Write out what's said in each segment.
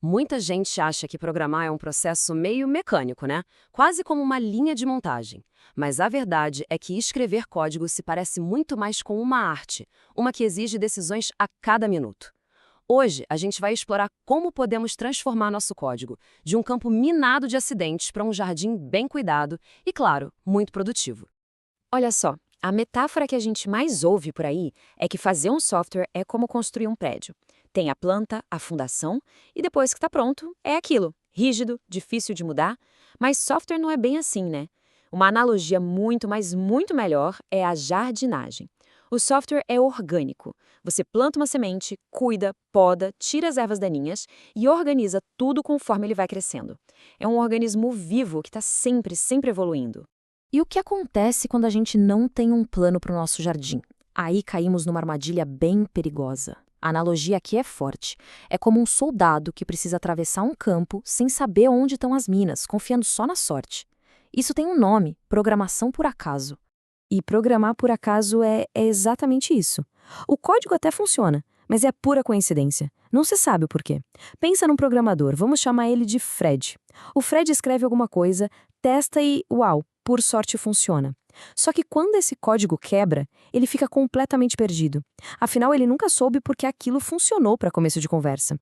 Muita gente acha que programar é um processo meio mecânico, né? Quase como uma linha de montagem. Mas a verdade é que escrever código se parece muito mais com uma arte, uma que exige decisões a cada minuto. Hoje, a gente vai explorar como podemos transformar nosso código de um campo minado de acidentes para um jardim bem cuidado e, claro, muito produtivo. Olha só, a metáfora que a gente mais ouve por aí é que fazer um software é como construir um prédio. Tem a planta, a fundação, e depois que está pronto, é aquilo, rígido, difícil de mudar. Mas software não é bem assim, né? Uma analogia muito, mas muito melhor é a jardinagem. O software é orgânico. Você planta uma semente, cuida, poda, tira as ervas daninhas e organiza tudo conforme ele vai crescendo. É um organismo vivo que está sempre, sempre evoluindo. E o que acontece quando a gente não tem um plano para o nosso jardim? Aí caímos numa armadilha bem perigosa. A analogia aqui é forte. É como um soldado que precisa atravessar um campo sem saber onde estão as minas, confiando só na sorte. Isso tem um nome: programação por acaso. E programar por acaso é exatamente isso. O código até funciona, mas é pura coincidência. Não se sabe o porquê. Pensa num programador, vamos chamar ele de Fred. O Fred escreve alguma coisa, testa e, uau, por sorte funciona. Só que quando esse código quebra, ele fica completamente perdido. Afinal, ele nunca soube porque aquilo funcionou para começo de conversa.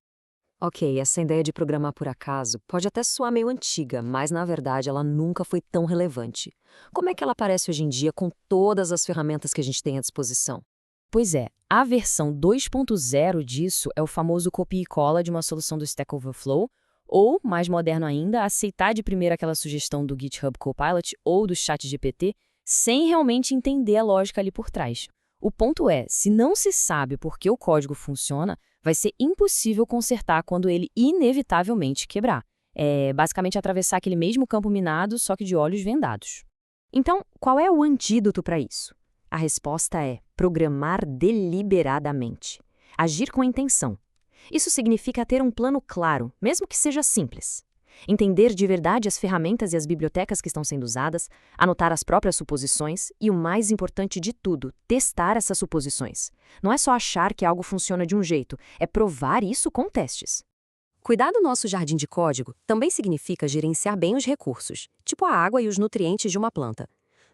Ok, essa ideia de programar por acaso pode até soar meio antiga, mas na verdade ela nunca foi tão relevante. Como é que ela aparece hoje em dia com todas as ferramentas que a gente tem à disposição? Pois é, a versão 2.0 disso é o famoso copia e cola de uma solução do Stack Overflow, ou, mais moderno ainda, aceitar de primeira aquela sugestão do GitHub Copilot ou do ChatGPT, sem realmente entender a lógica ali por trás. O ponto é, se não se sabe por que o código funciona, vai ser impossível consertar quando ele inevitavelmente quebrar. É basicamente atravessar aquele mesmo campo minado, só que de olhos vendados. Então, qual é o antídoto para isso? A resposta é programar deliberadamente. Agir com intenção. Isso significa ter um plano claro, mesmo que seja simples. Entender de verdade as ferramentas e as bibliotecas que estão sendo usadas, anotar as próprias suposições e, o mais importante de tudo, testar essas suposições. Não é só achar que algo funciona de um jeito, é provar isso com testes. Cuidar do nosso jardim de código também significa gerenciar bem os recursos, tipo a água e os nutrientes de uma planta.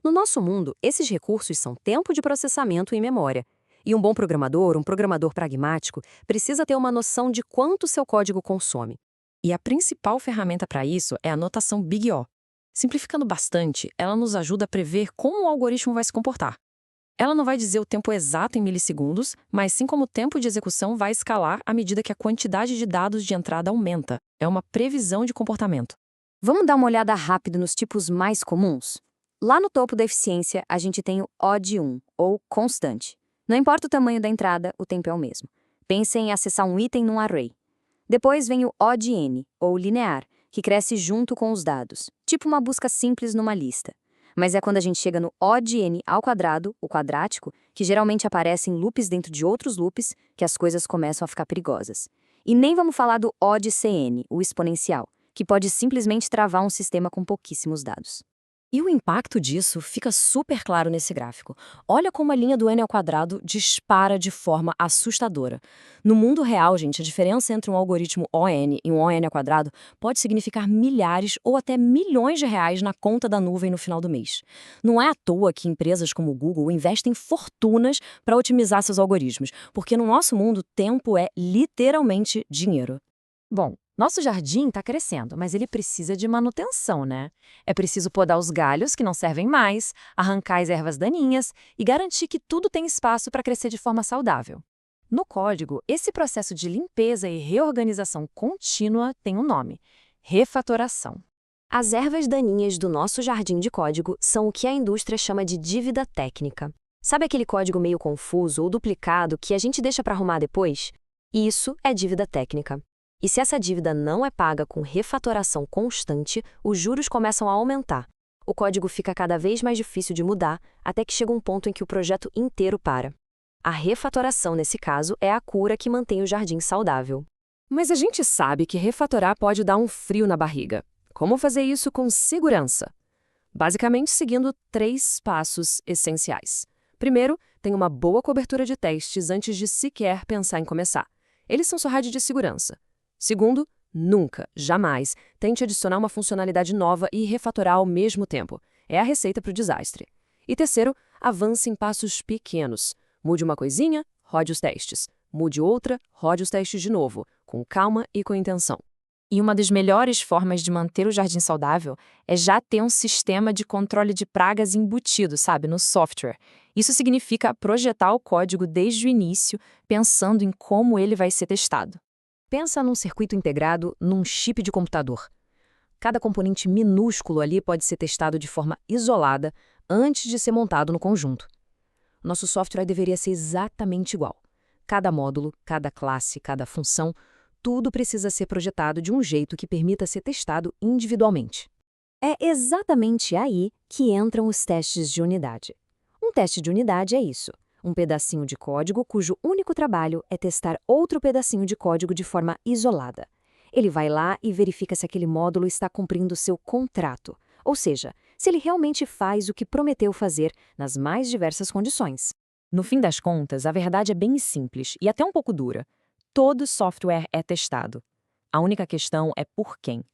No nosso mundo, esses recursos são tempo de processamento e memória. E um bom programador, um programador pragmático, precisa ter uma noção de quanto seu código consome. E a principal ferramenta para isso é a notação Big O. Simplificando bastante, ela nos ajuda a prever como o algoritmo vai se comportar. Ela não vai dizer o tempo exato em milissegundos, mas sim como o tempo de execução vai escalar à medida que a quantidade de dados de entrada aumenta. É uma previsão de comportamento. Vamos dar uma olhada rápido nos tipos mais comuns? Lá no topo da eficiência, a gente tem o O de 1, ou constante. Não importa o tamanho da entrada, o tempo é o mesmo. Pense em acessar um item num array. Depois vem o O de n, ou linear, que cresce junto com os dados, tipo uma busca simples numa lista. Mas é quando a gente chega no O de n ao quadrado, o quadrático, que geralmente aparece em loops dentro de outros loops, que as coisas começam a ficar perigosas. E nem vamos falar do O de cn, o exponencial, que pode simplesmente travar um sistema com pouquíssimos dados. E o impacto disso fica super claro nesse gráfico. Olha como a linha do n ao quadrado dispara de forma assustadora. No mundo real, gente, a diferença entre um algoritmo ON e um ON ao quadrado pode significar milhares ou até milhões de reais na conta da nuvem no final do mês. Não é à toa que empresas como o Google investem fortunas para otimizar seus algoritmos, porque no nosso mundo, tempo é literalmente dinheiro. Bom, nosso jardim está crescendo, mas ele precisa de manutenção, né? É preciso podar os galhos que não servem mais, arrancar as ervas daninhas e garantir que tudo tem espaço para crescer de forma saudável. No código, esse processo de limpeza e reorganização contínua tem um nome: refatoração. As ervas daninhas do nosso jardim de código são o que a indústria chama de dívida técnica. Sabe aquele código meio confuso ou duplicado que a gente deixa para arrumar depois? Isso é dívida técnica. E se essa dívida não é paga com refatoração constante, os juros começam a aumentar. O código fica cada vez mais difícil de mudar, até que chega um ponto em que o projeto inteiro para. A refatoração, nesse caso, é a cura que mantém o jardim saudável. Mas a gente sabe que refatorar pode dar um frio na barriga. Como fazer isso com segurança? Basicamente seguindo 3 passos essenciais. Primeiro, tem uma boa cobertura de testes antes de sequer pensar em começar. Eles são sua rádio de segurança. Segundo, Nunca, jamais, tente adicionar uma funcionalidade nova e refatorar ao mesmo tempo. É a receita para o desastre. E terceiro, avance em passos pequenos. Mude uma coisinha, rode os testes. Mude outra, rode os testes de novo, com calma e com intenção. E uma das melhores formas de manter o jardim saudável é já ter um sistema de controle de pragas embutido, sabe, no software. Isso significa projetar o código desde o início, pensando em como ele vai ser testado. Pensa num circuito integrado num chip de computador. Cada componente minúsculo ali pode ser testado de forma isolada antes de ser montado no conjunto. Nosso software deveria ser exatamente igual. Cada módulo, cada classe, cada função, tudo precisa ser projetado de um jeito que permita ser testado individualmente. É exatamente aí que entram os testes de unidade. Um teste de unidade é isso. Um pedacinho de código cujo único trabalho é testar outro pedacinho de código de forma isolada. Ele vai lá e verifica se aquele módulo está cumprindo seu contrato, ou seja, se ele realmente faz o que prometeu fazer nas mais diversas condições. No fim das contas, a verdade é bem simples e até um pouco dura. Todo software é testado. A única questão é por quem.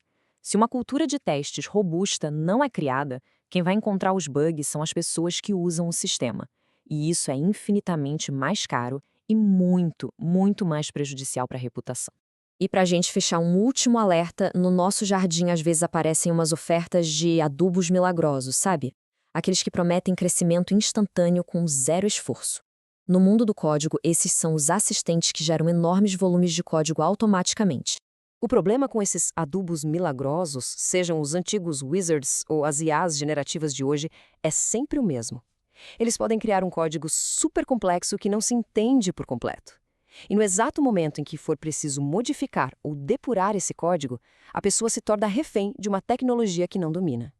Se uma cultura de testes robusta não é criada, quem vai encontrar os bugs são as pessoas que usam o sistema. E isso é infinitamente mais caro e muito, muito mais prejudicial para a reputação. E para a gente fechar um último alerta, no nosso jardim às vezes aparecem umas ofertas de adubos milagrosos, sabe? Aqueles que prometem crescimento instantâneo com zero esforço. No mundo do código, esses são os assistentes que geram enormes volumes de código automaticamente. O problema com esses adubos milagrosos, sejam os antigos wizards ou as IAs generativas de hoje, é sempre o mesmo. Eles podem criar um código super complexo que não se entende por completo. E no exato momento em que for preciso modificar ou depurar esse código, a pessoa se torna refém de uma tecnologia que não domina.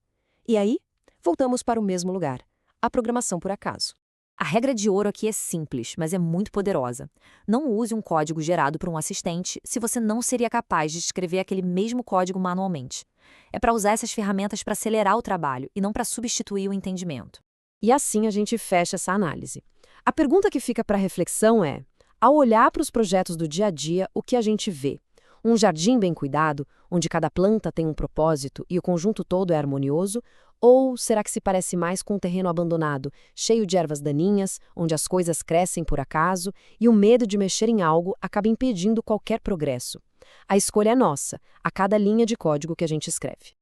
E aí, voltamos para o mesmo lugar, a programação por acaso. A regra de ouro aqui é simples, mas é muito poderosa. Não use um código gerado por um assistente se você não seria capaz de escrever aquele mesmo código manualmente. É para usar essas ferramentas para acelerar o trabalho e não para substituir o entendimento. E assim a gente fecha essa análise. A pergunta que fica para reflexão é: ao olhar para os projetos do dia a dia, o que a gente vê? Um jardim bem cuidado, onde cada planta tem um propósito e o conjunto todo é harmonioso? Ou será que se parece mais com um terreno abandonado, cheio de ervas daninhas, onde as coisas crescem por acaso e o medo de mexer em algo acaba impedindo qualquer progresso? A escolha é nossa, a cada linha de código que a gente escreve.